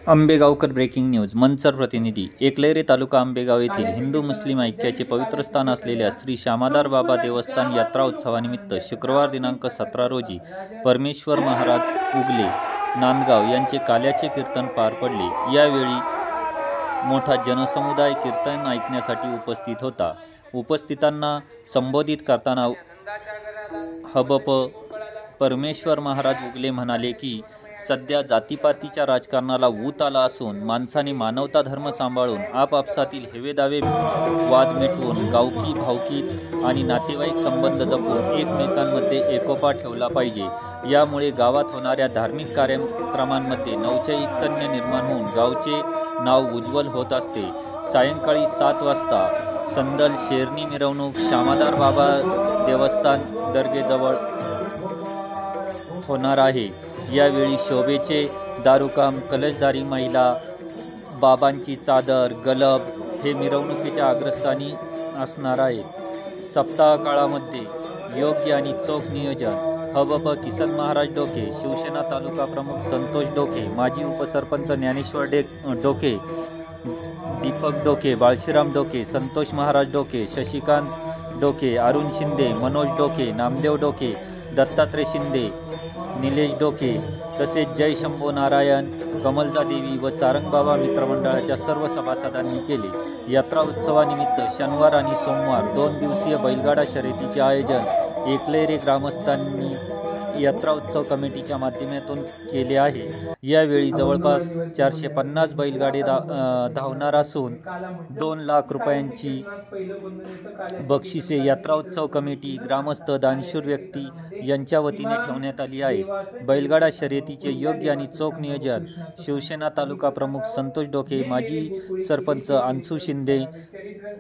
Ambegaonkar breaking news. Mansar प्रतिनिधी. एकलेरे तालुका आंबेगाव येथील हिंदू मुस्लिम ऐक्याचे पवित्र स्थान असलेल्या श्री श्यामादार बाबा देवस्थान यात्रा उत्सवानिमित्त शुक्रवार दिनांक 17 रोजी परमेश्वर महाराज उगले नांदगाव यांचे काल्याचे कीर्तन पार पडले. यावेळी मोठा जनसमुदाय कीर्तन ऐकण्यासाठी उपस्थित होता. उपस्थितांना संबोधित करताना हबप परमेश्वर महाराज उगले म्हणाले की सध्या जातीपातीच्या राजकारणाला ऊत आला असून माणसाने मानवता धर्म सांभाळून आपापसातील हेवेदावे वाद मिटवून गावकी भावकीत आणि नातेवाईक संबंध जपून एकमेकांमध्ये एकोपा ठेवला पाहिजे. यामुळे गावात होणाऱ्या धार्मिक कार्यक्रमांमध्ये नवचैतन्य निर्माण होऊन गावचे नाव उज्ज्वल होत असते. सायंकाळी 7 वाजता संदल शेरणी मिरवणूक श्यामादार बाबा देवस्थान दर्गेजवळ होणार आहे. यावेळी शोभेचे दारुकाम, कलशधारी महिला, बाबांची चादर, गलब हे मिरवणुकीच्या अग्रस्थानी असणार आहेत. सप्ताह काळामध्ये योग्य आणि चोख नियोजन. हबप किसन महाराज डोके, शिवसेना तालुका प्रमुख संतोष डोके, माजी उपसरपंच ज्ञानेश्वर डोके, दीपक डोके, बाळशीराम डोके, संतोष महाराज डोके, शशिकांत डोके, अरुण शिंदे, मनोज डोके, नामदेव डोके, दत्तात्रय शिंदे, निलेश डोके तसेच जय शंभो नारायण, कमलजा देवी व चारंगबाबा मित्रमंडळाच्या सर्व सभासदांनी केले. यात्रा उत्सवानिमित्त शनिवार आणि सोमवार 2 दिवसीय बैलगाडा शर्यतीचे आयोजन एकलेरे ग्रामस्थांनी यात्रा उत्सव कमिटीच्या माध्यमातून केले आहे. यावेळी जवळपास 450 बैलगाडी धावणार असून 2 लाख रुपयांची बक्षिसे यात्रा उत्सव कमिटी, ग्रामस्थ, दानशूर व्यक्ती यांच्या वतीने ठेवण्यात आली आहे. बैलगाडा शर्यतीचे योग्य आणि चोख नियोजन शिवसेना तालुका प्रमुख संतोष डोके, माजी सरपंच अंशू शिंदे,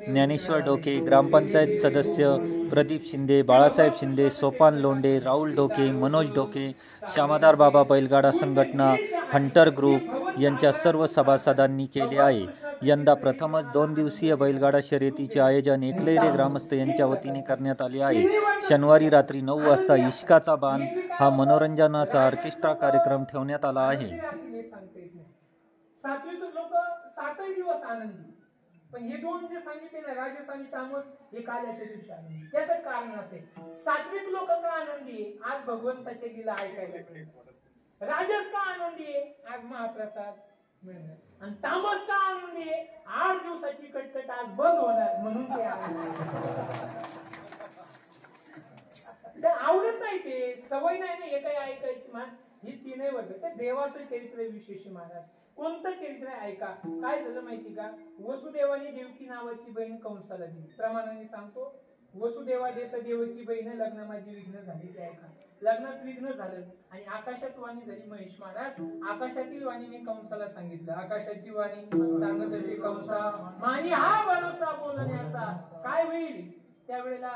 ज्ञानेश्वर डोके, ग्रामपंचायत सदस्य प्रदीप शिंदे, बाळासाहेब शिंदे, सोपान लोंढे, राहुल डोके, मनोज डोके, श्यामादार बाबा बैलगाडा संघटना, हंटर ग्रुप यांच्या सर्व सभासदांनी केले आहे. यंदा प्रथमच 2 दिवसीय बैलगाडा शर्यतीचे आयोजन एकलेरे ग्रामस्थ यांच्या वतीने करण्यात आले आहे. शनिवारी रात्री 9 वाजता इश्काचा बाण हा मनोरंजनाचा ऑर्केस्ट्रा कार्यक्रम ठेवण्यात आला आहे. पण हे 2 जे सांगितले ना, राजस आणि तामस, हे काल्याच्या दिवशी आनंदी. त्याचं कारण असेल, सात्विक लोक का आनंदी आहे? आज भगवंताचे लीला ऐकायला. राजस का आनंदी आहे? आज महाप्रसाद मिळणार. आणि तामस का आनंदी आहे? 8 दिवसाची कटकट आज बंद होणार म्हणून ते आवडत नाही. ते सवय नाही ना, हे काही ऐकायची मान ही 3 वर्ग. ते देवाचं चरित्र विशेष महाराज. कोणतं चरित्र ऐका. काय झालं माहिती का? वसुदेवाने देवकी नावाची बहीण कंसाला दिली. प्रमाणाने सांगतो, वसुदेवा देत देवकी बहीण लग्न माझी विघ्न झाली. ते ऐका. लग्नात विघ्न झालं आणि आकाशात वाणी झाली. महेश महाराज आकाशातील वाणीने कंसाला सांगितलं. आकाशाची वाणी सांगत असे, कंसा मानी हा भरोसा बोलण्याचा. काय होईल त्यावेळेला?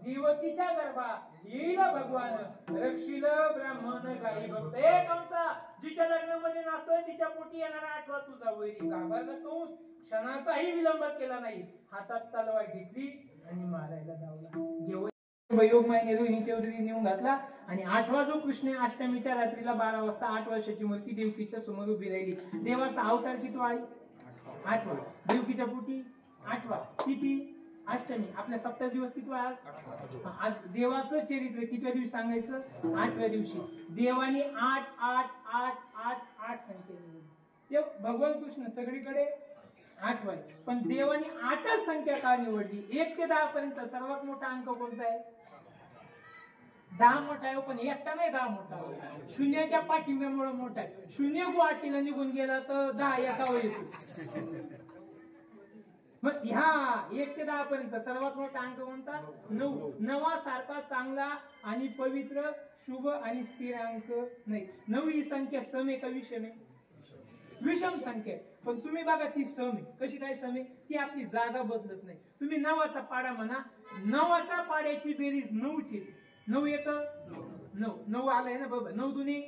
देवकीच्या गर्भा येईल भगवान, रक्षील ब्राह्मण गाई भक्त. ए कंसा, जिच्या लग्नामध्ये नाचतोय तिच्या पोटी येणारा 8वा तुझा वैरी. घाबरला कंस, क्षणाचाही विलंब केला नाही. हातात तलवार घेतली आणि मारायला धावला. योग मायने रोहिणीच्या उदरी नेऊन घातला आणि 8वा जो कृष्ण अष्टमीच्या रात्रीला 12 वाजता 8 वर्षाची मूर्ती देवकीच्या समोर उभी राहिली. देवाचा अवतार किती आहे? 8वा. देवकीच्या पोटी 8वा. किती? अष्टमी. आपल्या 7 दिवस किती आज? आज देवाचं चरित्र कितव्या दिवशी सांगायचं? 8व्या दिवशी. देवाने 8 8 8 8 8 संख्या. भगवान कृष्ण सगळीकडे 8 पण देवाने 8च संख्या का निवडली? 1 ते 10 पर्यंत सर्वात मोठा अंक कोणता आहे? 10 मोठा आहे, पण एकटा नाही 10 मोठा. शून्याच्या पाठिंब्यामुळे मोठा आहे. 0 गुवाहाटीला निघून गेला तर 10 एकावर येतो. मग ह्या 1 ते 10 पर्यंत सर्वात मोठा अंक कोणता? 9. 9 सारखा चांगला आणि पवित्र, शुभ आणि स्थिर अंक नाही. 9 ही संख्या सम आहे का विषम आहे? विषम संख्या. पण तुम्ही बघा ती सम आहे. कशी काय सम आहे? ती आपली जागा बदलत नाही. तुम्ही 9चा पाडा म्हणा, 9च्या पाड्याची बेरीज 9ची. 9 1 9. 9 आलाय ना बाबा. 9 दुनी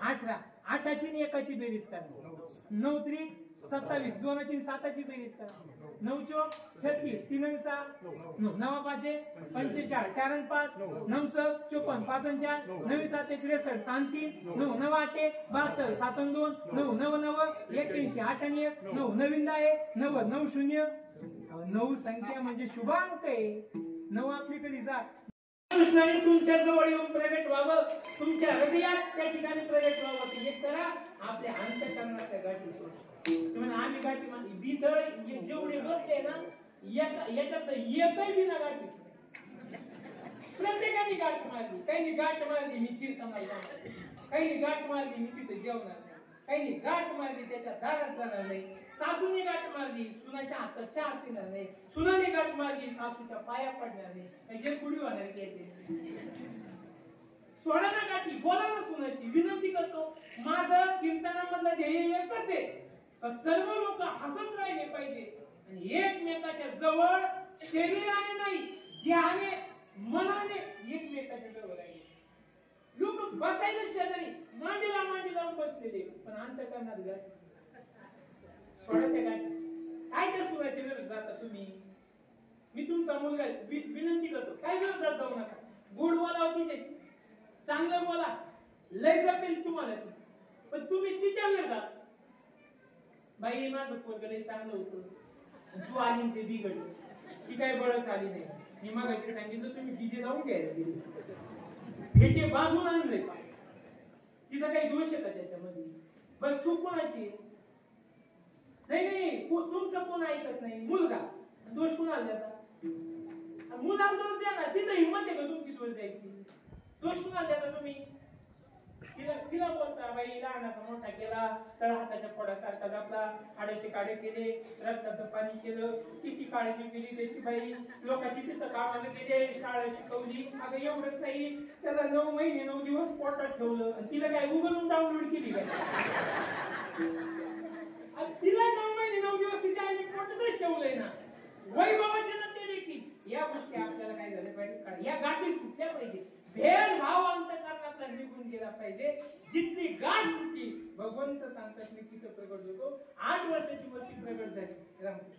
18. 8ची आणि 1ची बेरीज करा. 9 3 27 दोनाची आणि साताची बेरीज करा 9 चौक 36 3 आणि 6 9 पाचे 45 4 आणि 5 9 सक 54 5 आणि 4 9 7 63 6 आणि 3 9 9 8 72 7 आणि 2 9 9 9 81 8 आणि 1 9 9 आहे 90 9 0 9 संख्या म्हणजे शुभांक आहे 9 आपली कधी जा कृष्णाने तुमच्या जवळ येऊन प्रगट व्हावं तुमच्या हृदयात त्या ठिकाणी प्रगट व्हावं ते एक करा आपल्या अंतःकरणाच्या गाठी सोडा आम्ही गाठी मारली जेवढे बसते ना याच्यात एकही बिना गाठी प्रत्येकाने गाठ मारली काही गाठ मारली मी कीर्तनाला काही गाठ मारली मी तिथे जेवणार नाही काही गाठ मारली त्याच्या दारात जाणार नाही सासूने गाठ मारली सुनाच्या हातात चहा पिणार नाही सुनाने गाठ मारली सासूच्या पाया पडणार नाही जे पुढे होणार की सोडा ना गाठी बोला ना सुनाशी विनंती करतो माझं कीर्तनामधलं ध्येय एकच आहे सर्व लोक हसत राहिले पाहिजे आणि एकमेकाच्या जवळ शरीराने नाही ध्याने मनाने एकमेकाच्या जवळ राहिले लोक बसायला शेजारी मांडीला मांडी लावून बसलेले पण अंतःकरणात गाठी सोडायच्या गाठी काय त्या सुराच्या विरोधात जाता तुम्ही मी तुमचा मुलगा विनंती करतो काय विरोधात जाऊ नका गोड बोला तिच्याशी चांगलं बोला लय जपेल तुम्हाला पण तुम्ही तिच्या विरोधात बाई माझं पोरगं चांगलं होतं तू आली ते बिघडलं ती काही बळच आली नाही मी मगाशी सांगितलं तुम्ही डीजे लावून घ्यायला फेटे बांधून आणले तिचा काही दोष आहे का त्याच्यामध्ये बस चूक कोणाची नाही तुमचं कोण ऐकत नाही मुलगा दोष कोणाला द्याचा मुलाला दोष द्या ना तिथं हिंमत आहे का तुमची दोष द्यायची दोष कोणाला द्याचा तुम्ही तिला बोलता बाई लहानाचा मोठा केला तळ हाताच्या फोडासारखा जपला हाडाचे काढे केले रक्ताचं पाणी केलं किती काळजी केली त्याची बाई लोकांची तिथं कामाला गेले शाळा शिकवली अगं एवढंच नाही त्याला 9 महिने 9 दिवस पोटात ठेवलं आणि तिला काय उघडून डाउनलोड केली काय तिला 9 महिने 9 दिवस तिच्या आईने पोटातच ठेवलंय ना वैभवाचे नाते देखील या गोष्टी आपल्याला काय झाल्या पाहिजे या गाठी सुटल्या पाहिजे भेदभाव अंतःकरणातला निघून गेला पाहिजे जितली गाठ सुटली भगवंत सांगतात मी तिथं प्रगट होतो 8 वर्षाची वरती प्रगट झाली रामकृष्ण